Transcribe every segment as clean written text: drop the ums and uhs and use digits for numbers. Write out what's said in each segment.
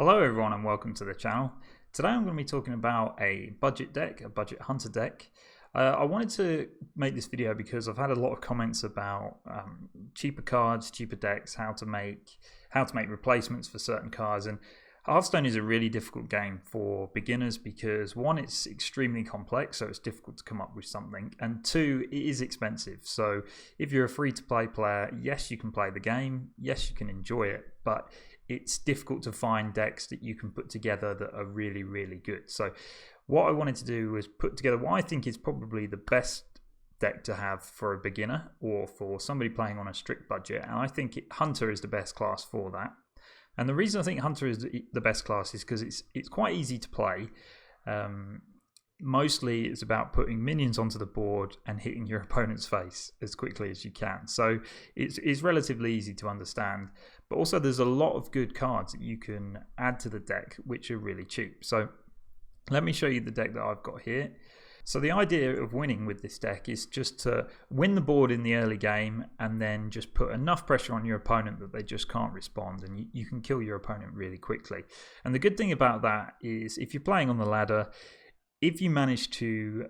Hello everyone and welcome to the channel. Today I'm going to be talking about a budget deck, a budget hunter deck. I wanted to make this video because I've had a lot of comments about cheaper cards, cheaper decks, how to make replacements for certain cards. And Hearthstone is a really difficult game for beginners because one, it's extremely complex, so it's difficult to come up with something, and two, it is expensive. So if you're a free-to-play player, yes, you can play the game, yes, you can enjoy it, but it's difficult to find decks that you can put together that are really, really good. So what I wanted to do was put together what I think is probably the best deck to have for a beginner or for somebody playing on a strict budget, and I think Hunter is the best class for that. And the reason I think Hunter is the best class is because it's quite easy to play. Mostly it's about putting minions onto the board and hitting your opponent's face as quickly as you can. So it's relatively easy to understand. But also there's a lot of good cards that you can add to the deck which are really cheap. So let me show you the deck that I've got here. So the idea of winning with this deck is just to win the board in the early game and then just put enough pressure on your opponent that they just can't respond, and you can kill your opponent really quickly. And the good thing about that is if you're playing on the ladder, if you manage to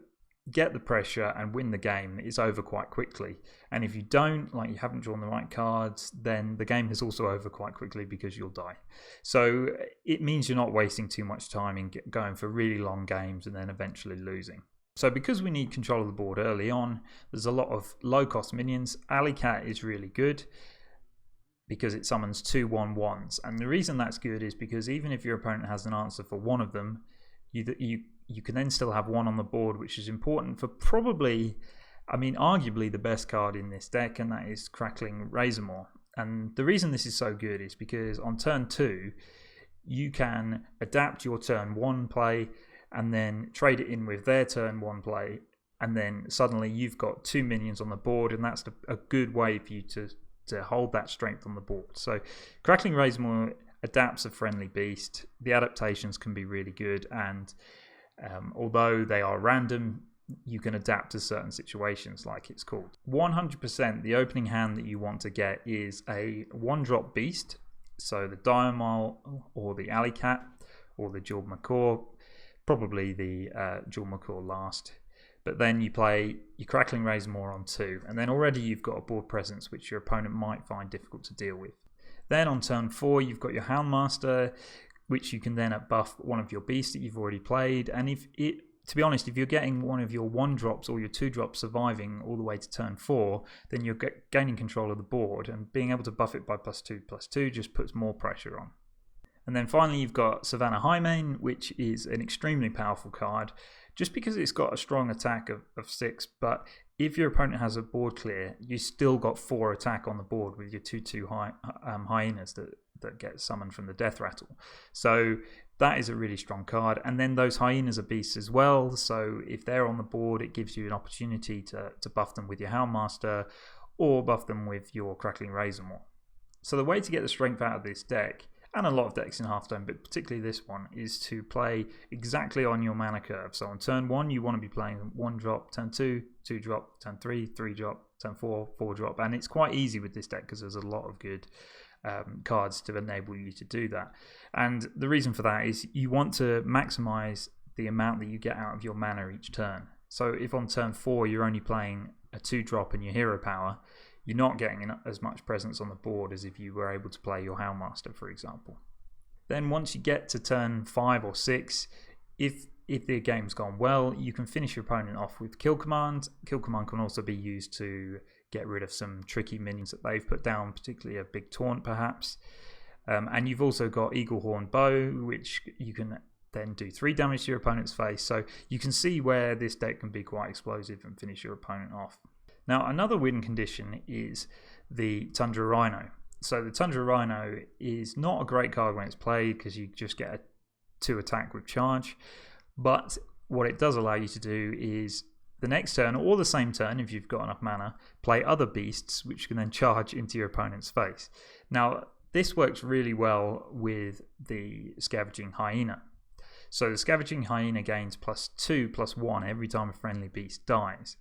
get the pressure and win the game, it's over quite quickly. And if you don't, like you haven't drawn the right cards, then the game is also over quite quickly because you'll die. So it means you're not wasting too much time in going for really long games and then eventually losing. So because we need control of the board early on, there's a lot of low cost minions. Alley Cat is really good because it summons 2/1/1s, and the reason that's good is because even if your opponent has an answer for one of them, you can then still have one on the board, which is important for probably, I mean, arguably the best card in this deck, and that is Crackling Razormaw. And the reason this is so good is because on turn 2, you can adapt your turn 1 play and then trade it in with their turn 1 play, and then suddenly you've got 2 minions on the board, and that's a good way for you to hold that strength on the board. So Crackling Razormaw adapts a friendly beast. The adaptations can be really good, and although they are random, you can adapt to certain situations, like it's called. 100% the opening hand that you want to get is a 1-drop beast, so the Diamol or the Alley Cat or the Jeweled Macaw, probably the Jeweled Macaw last. But then you play your Crackling Razormaw on 2, and then already you've got a board presence which your opponent might find difficult to deal with. Then on turn 4 you've got your Houndmaster, which you can then buff one of your beasts that you've already played. And to be honest, if you're getting one of your 1-drops or your 2-drops surviving all the way to turn 4, then you're gaining control of the board, and being able to buff it by +2/+2 just puts more pressure on. And then finally you've got Savannah Highmane, which is an extremely powerful card just because it's got a strong attack of 6, but if your opponent has a board clear, you still got 4 attack on the board with your 2/2 hyenas that get summoned from the Death Rattle. So that is a really strong card. And then those hyenas are beasts as well, so if they're on the board, it gives you an opportunity to buff them with your Houndmaster or buff them with your Crackling Razormaw. So the way to get the strength out of this deck, and a lot of decks in Hearthstone, but particularly this one, is to play exactly on your mana curve. So on turn 1, you want to be playing 1-drop, turn 2, 2-drop, turn 3, 3-drop, turn 4, 4-drop. And it's quite easy with this deck because there's a lot of good cards to enable you to do that. And the reason for that is you want to maximize the amount that you get out of your mana each turn. So if on turn 4 you're only playing a 2-drop and your hero power, you're not getting as much presence on the board as if you were able to play your Houndmaster, for example. Then once you get to turn 5 or 6, if the game's gone well, you can finish your opponent off with Kill Command. Kill Command can also be used to get rid of some tricky minions that they've put down, particularly a big taunt perhaps. And you've also got Eaglehorn Bow, which you can then do 3 damage to your opponent's face. So you can see where this deck can be quite explosive and finish your opponent off. Now another win condition is the Tundra Rhino. So the Tundra Rhino is not a great card when it's played because you just get a 2 attack with charge, but what it does allow you to do is the next turn or the same turn, if you've got enough mana, play other beasts which can then charge into your opponent's face. Now this works really well with the Scavenging Hyena. So the Scavenging Hyena gains +2/+1 every time a friendly beast dies.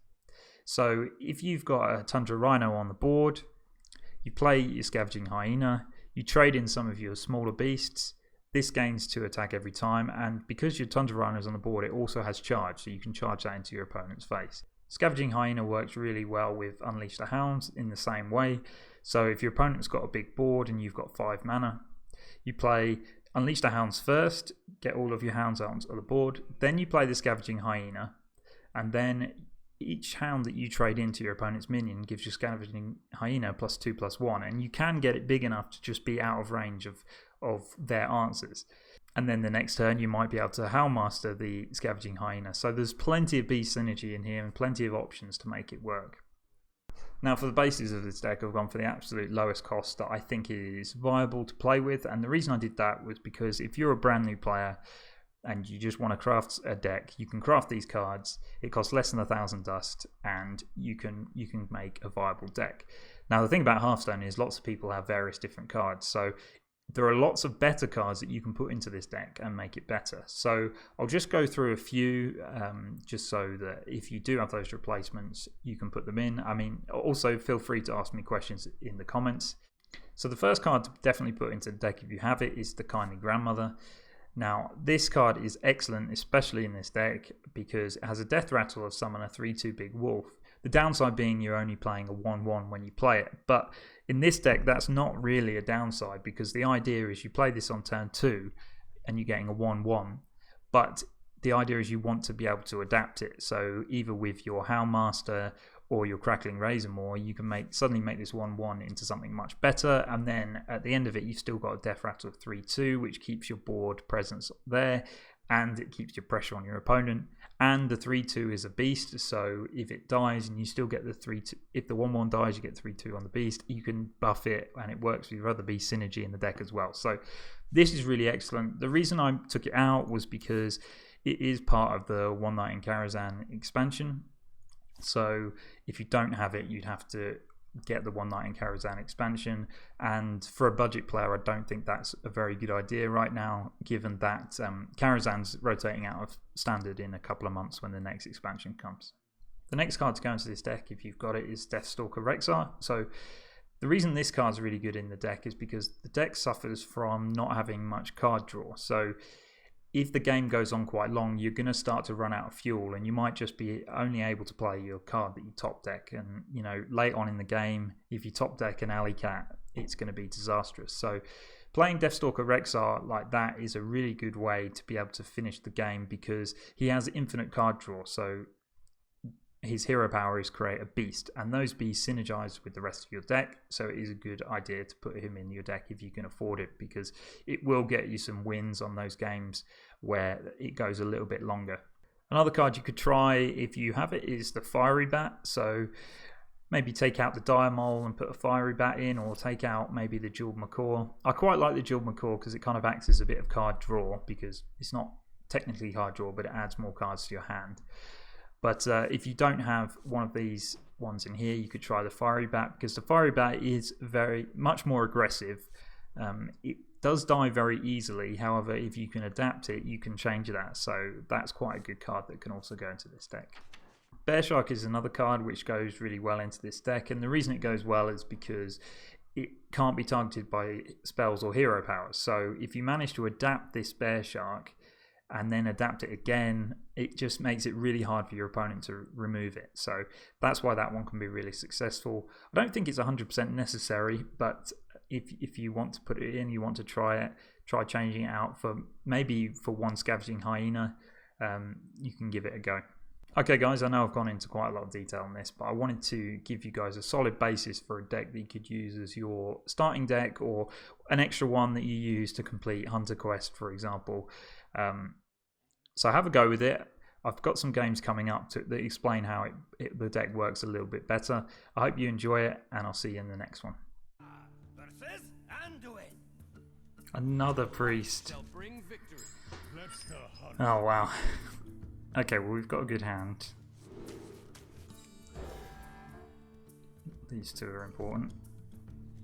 So if you've got a Tundra Rhino on the board, you play your Scavenging Hyena, you trade in some of your smaller beasts, This gains 2 attack every time, and because your Tundra Rhino is on the board, it also has charge, so you can charge that into your opponent's face. Scavenging Hyena works really well with Unleash the Hounds in the same way. So if your opponent's got a big board and you've got 5 mana, you play Unleash the Hounds first, get all of your Hounds out on the board, then you play the Scavenging Hyena, and then each Hound that you trade into your opponent's minion gives you Scavenging Hyena +2/+1, and you can get it big enough to just be out of range of their answers. And then the next turn you might be able to Howlmaster the Scavenging Hyena. So there's plenty of beast synergy in here and plenty of options to make it work. Now for the basis of this deck, I've gone for the absolute lowest cost that I think is viable to play with, and the reason I did that was because if you're a brand new player and you just want to craft a deck, you can craft these cards. It costs less than 1,000 dust, and you can make a viable deck. Now the thing about Hearthstone is lots of people have various different cards, so there are lots of better cards that you can put into this deck and make it better. So I'll just go through a few just so that if you do have those replacements, you can put them in. I mean, also feel free to ask me questions in the comments. So the first card to definitely put into the deck if you have it is the Kindly Grandmother. Now this card is excellent, especially in this deck, because it has a death rattle of summon a 3/2 big wolf. The downside being you're only playing a 1/1 when you play it, but in this deck that's not really a downside, because the idea is you play this on turn 2 and you're getting a 1/1, but the idea is you want to be able to adapt it. So either with your Howlmaster or your Crackling Razormaw, you can suddenly make this 1/1 into something much better, and then at the end of it you've still got a death rattle of 3/2, which keeps your board presence there and it keeps your pressure on your opponent. And the 3/2 is a beast, so if it dies and you still get the 3/2, if the 1/1 dies, you get 3/2 on the beast. You can buff it, and it works with your other beast synergy in the deck as well. So this is really excellent. The reason I took it out was because it is part of the One Night in Karazhan expansion. So if you don't have it, you'd have to get the One Night in Karazhan expansion, and for a budget player I don't think that's a very good idea right now, given that Karazhan's rotating out of standard in a couple of months when the next expansion comes. The next card to go into this deck, if you've got it, is Deathstalker Rexar. So the reason this card's really good in the deck is because the deck suffers from not having much card draw. So if the game goes on quite long, you're going to start to run out of fuel, and you might just be only able to play your card that you top deck. And you know, late on in the game, if you top deck an Alley Cat, it's going to be disastrous. So playing Deathstalker Rexar like that is a really good way to be able to finish the game, because he has infinite card draw. So his hero power is create a beast, and those beasts synergize with the rest of your deck, so it is a good idea to put him in your deck if you can afford it, because it will get you some wins on those games where it goes a little bit longer. Another card you could try if you have it is the Fiery Bat. So maybe take out the Dire Mole and put a Fiery Bat in, or take out maybe the Jeweled Macaw. I quite like the Jeweled Macaw because it kind of acts as a bit of card draw, because it's not technically card draw, but it adds more cards to your hand. But if you don't have one of these ones in here, you could try the Fiery Bat, because the Fiery Bat is much more aggressive. It does die very easily. However, if you can adapt it, you can change that. So that's quite a good card that can also go into this deck. Bear Shark is another card which goes really well into this deck, and the reason it goes well is because it can't be targeted by spells or hero powers. So if you manage to adapt this Bear Shark and then adapt it again, it just makes it really hard for your opponent to remove it. So that's why that one can be really successful. I don't think it's 100% necessary, but if you want to put it in, you want to try it, try changing it out for maybe for one Scavenging Hyena, you can give it a go. Okay guys, I know I've gone into quite a lot of detail on this, but I wanted to give you guys a solid basis for a deck that you could use as your starting deck, or an extra one that you use to complete Hunter Quest, for example. So have a go with it. I've got some games coming up that explain how the deck works a little bit better. I hope you enjoy it, and I'll see you in the next one. Another priest. Oh wow. Okay, well we've got a good hand. These two are important.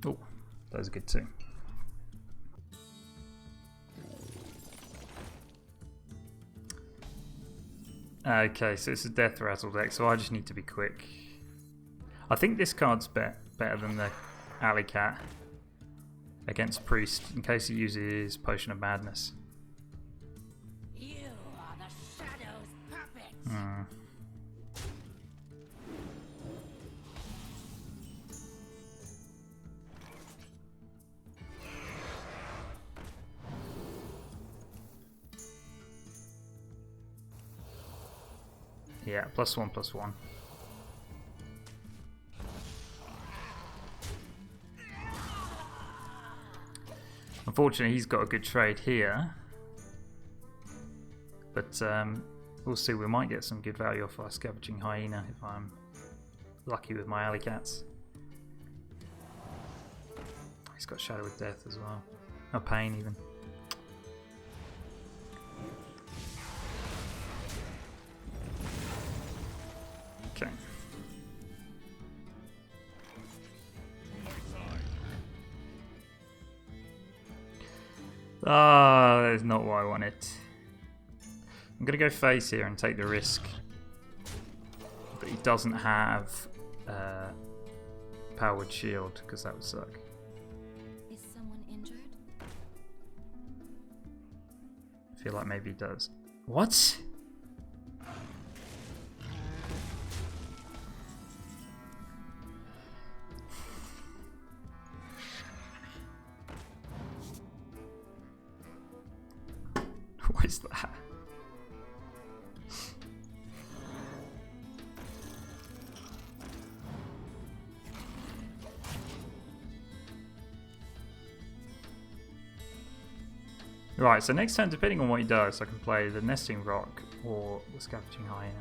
Oh, those are good too. Okay, so it's a Death Rattle deck, so I just need to be quick. I think this card's better than the Alley Cat. against Priest in case he uses Potion of Madness. You are the Shadow's puppet. Yeah, +1/+1. Unfortunately, he's got a good trade here. But we'll see, we might get some good value off our Scavenging Hyena if I'm lucky with my alley cats. He's got Shadow of Death as well. Oh, Pain even. Okay. Ah, that's not what I wanted. I'm going to go face here and take the risk that he doesn't have Powered Shield, because that would suck. Is someone injured? I feel like maybe he does. What? What is that? Right, so next turn, depending on what he does, I can play the Nesting Rock or the Scavenging Hyena.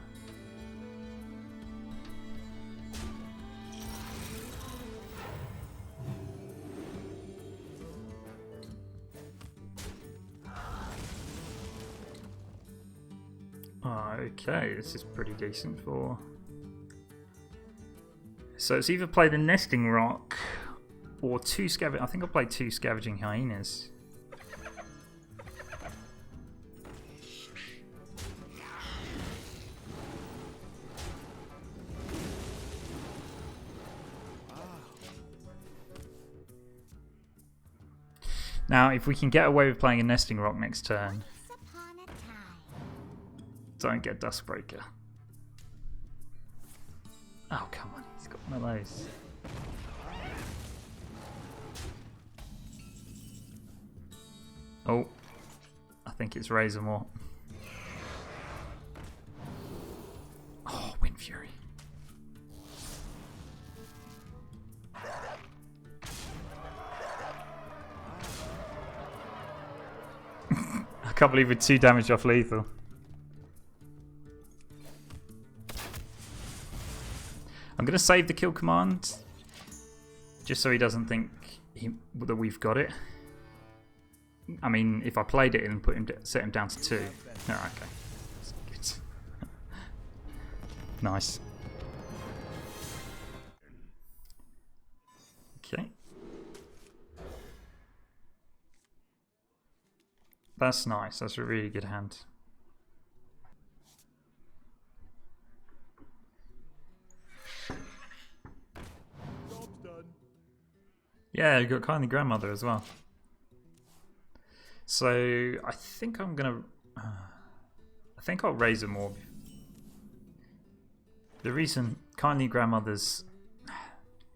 Okay, this is pretty decent for... So it's either play the Nesting Rock or two Scavenging... I think I'll play two Scavenging Hyenas. Now, if we can get away with playing a Nesting Rock next turn, don't get Duskbreaker. Oh, come on, he's got one of those. Oh, I think it's Razormaw. Oh, Wind Fury. I can't believe with 2 damage off lethal. I'm going to save the kill command just so he doesn't think that we've got it. I mean, if I played it and put him set him down to 2. Oh, okay. That's good. Nice. Okay. That's nice. That's a really good hand. Yeah, you got Kindly Grandmother as well. So I think I'm gonna. I think I'll raise him more. The reason Kindly Grandmother's,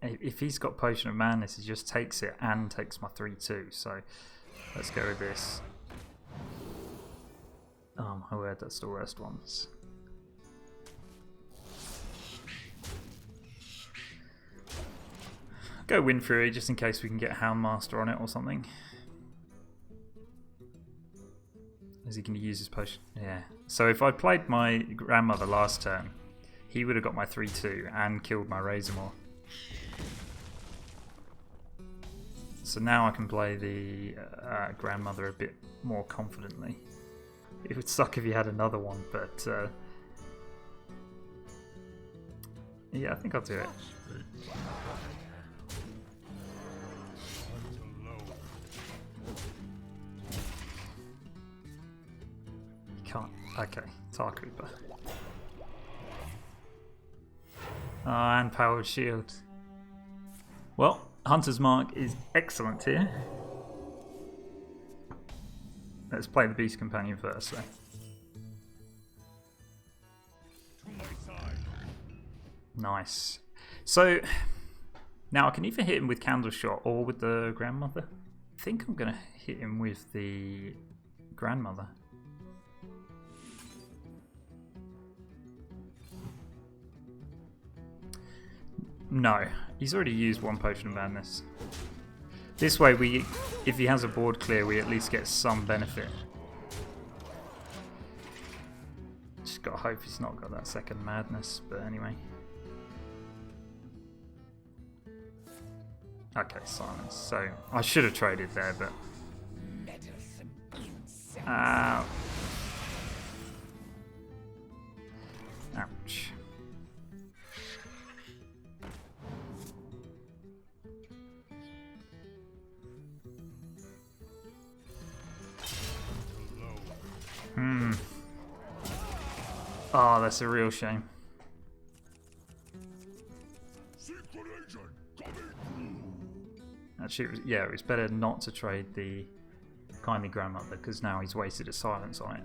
if he's got Potion of Madness, he just takes it and takes my 3/2. So let's go with this. Oh my word, that's the worst ones. Go Wind Fury just in case we can get Houndmaster on it or something. Is he going to use his potion? Yeah. So if I played my Grandmother last turn, he would have got my 3/2 and killed my Razormaw. So now I can play the Grandmother a bit more confidently. It would suck if he had another one, but yeah, I think I'll do it. Can't. Okay, Tar Creeper. And Powered Shield. Well, Hunter's Mark is excellent here. Let's play the Beast Companion first, though. Nice. So, now I can either hit him with Candle Shot or with the Grandmother. I think I'm going to hit him with the Grandmother. No, he's already used one Potion of Madness. This way, if he has a board clear, we at least get some benefit. Just gotta hope he's not got that second Madness, but anyway. Okay, silence. So, I should have traded there, but... Ouch. Oh, that's a real shame. Actually, yeah, it was better not to trade the Kindly Grandmother, because now he's wasted a silence on it.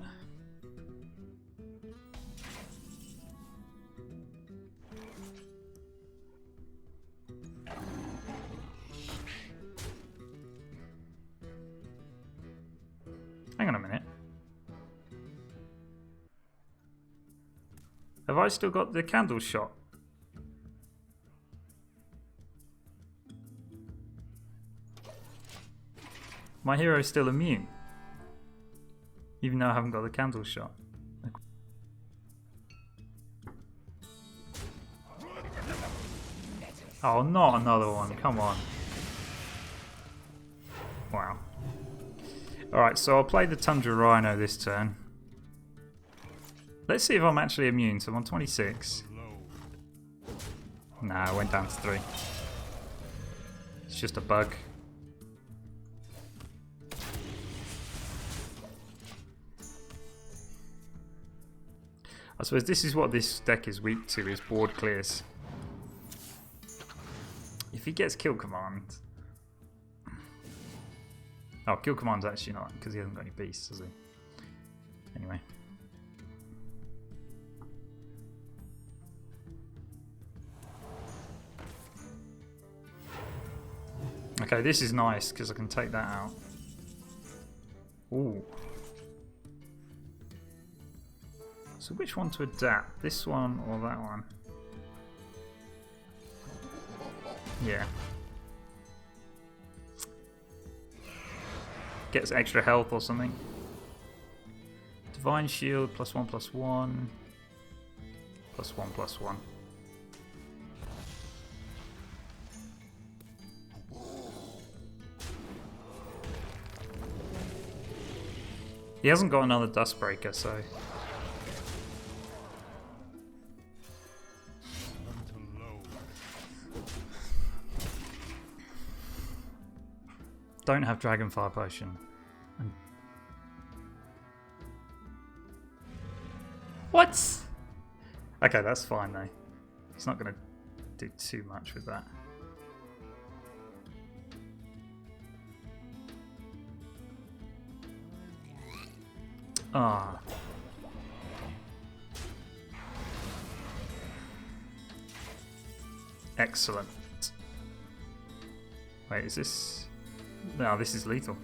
Hang on a minute. Have I still got the Candle Shot? My hero is still immune, even though I haven't got the Candle Shot. Oh, not another one, come on. Wow. Alright, so I'll play the Tundra Rhino this turn. Let's see if I'm actually immune. So I'm on 26. Nah, I went down to 3. It's just a bug. I suppose this is what this deck is weak to, is board clears. If he gets Kill Command... Oh, Kill Command's actually not, because he hasn't got any beasts, does he? Anyway. Okay, this is nice, because I can take that out. Ooh. So which one to adapt? This one or that one? Yeah. Gets extra health or something. Divine Shield, +1/+1. +1/+1. He hasn't got another Dustbreaker, so... Don't have Dragonfire Potion. What? Okay, that's fine though. It's not going to do too much with that. Ah. Excellent. Wait, is this... No, this is lethal.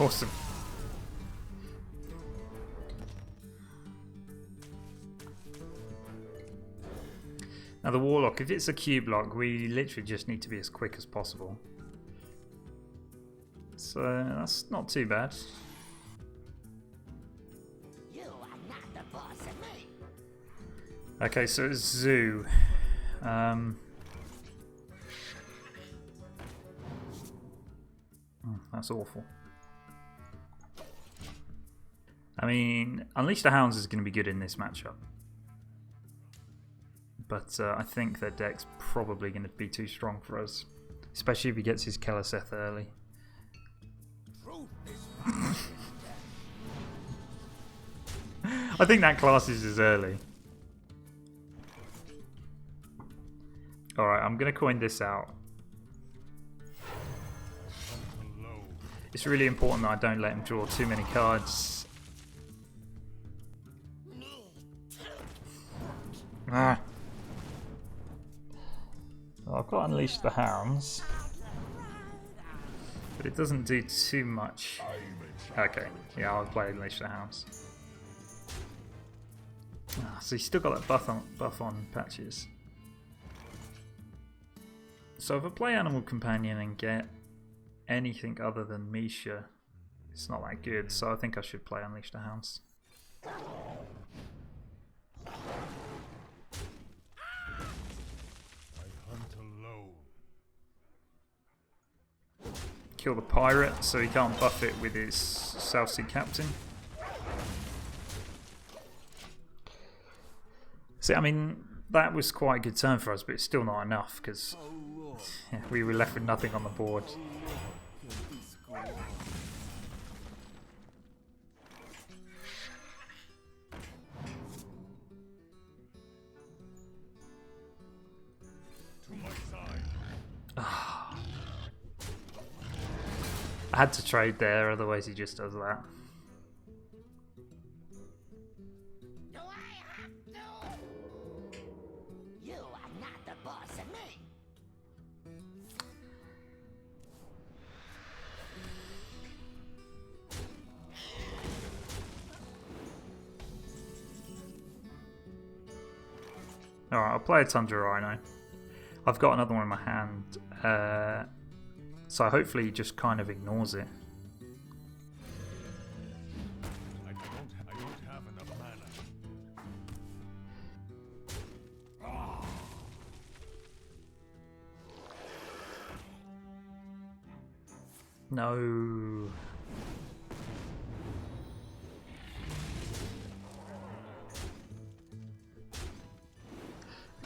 Awesome. Now the Warlock, if it's a cube lock, we literally just need to be as quick as possible. So that's not too bad. Okay, so it's Zoo. That's awful. I mean, Unleash the Hounds is going to be good in this matchup. But I think their deck's probably going to be too strong for us. Especially if he gets his Keleseth early. I think that classes as early. Alright, I'm going to coin this out. It's really important that I don't let him draw too many cards. Ah. Well, I've got Unleash the Hounds. But it doesn't do too much. Okay, yeah, I'll play Unleash the Hounds. Ah, so he's still got that buff on Patches. So if I play Animal Companion and get anything other than Misha, it's not that good, so I think I should play Unleash the Hounds. Kill the pirate so he can't buff it with his South Sea Captain. See, I mean, that was quite a good turn for us, but it's still not enough because we were left with nothing on the board. I had to trade there, otherwise he just does that. Do I have to? You are not the boss of me. Alright, I'll play a Tundra Rhino. I've got another one in my hand. So hopefully he just kind of ignores it. I don't have enough mana. No.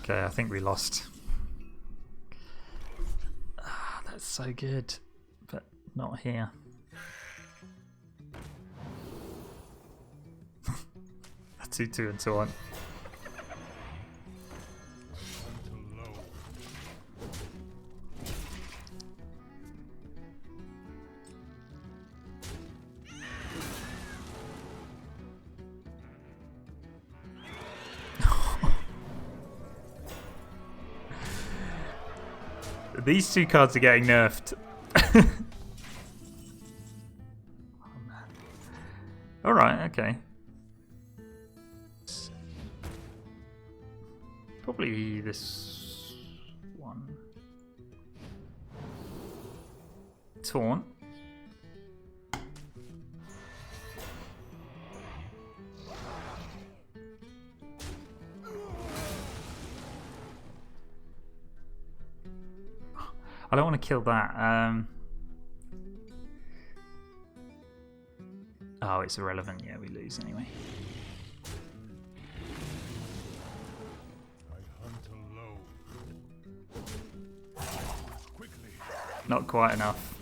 Okay, I think we lost. That's so good, but not here. A 2-2 and so on. These two cards are getting nerfed. Oh man. Alright, okay. Probably this one. Taunt. I don't want to kill that. Oh, it's irrelevant. Yeah, we lose anyway. I hunt alone. Quickly. Not quite enough.